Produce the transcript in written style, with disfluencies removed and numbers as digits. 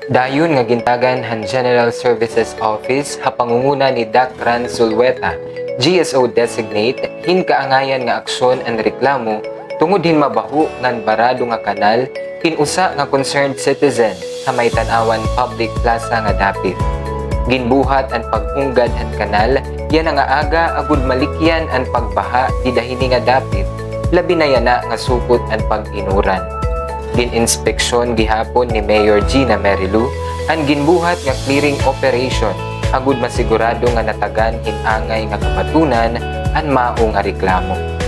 Dayon nga gintagan han General Services Office hapangunguna ni Dak Ran Zulueta, GSO designate, hinkaangayan nga aksyon ang reklamo tungod hin mabahu ngan barado nga kanal kinusa nga concerned citizen sa may tanawan public plaza nga dapit. Ginbuhat ang pag-unggad ang kanal, yan nga aga agud malikyan ang pagbaha di dahini nga dapit, labi na yana nga supot ang pag-inuran. Gin-inspeksyon gihapon ni Mayor Gina Merilu ang ginbuhat nga clearing operation agud masigurado nga natagan hinangay nga kapatunan ang mao nga reklamo.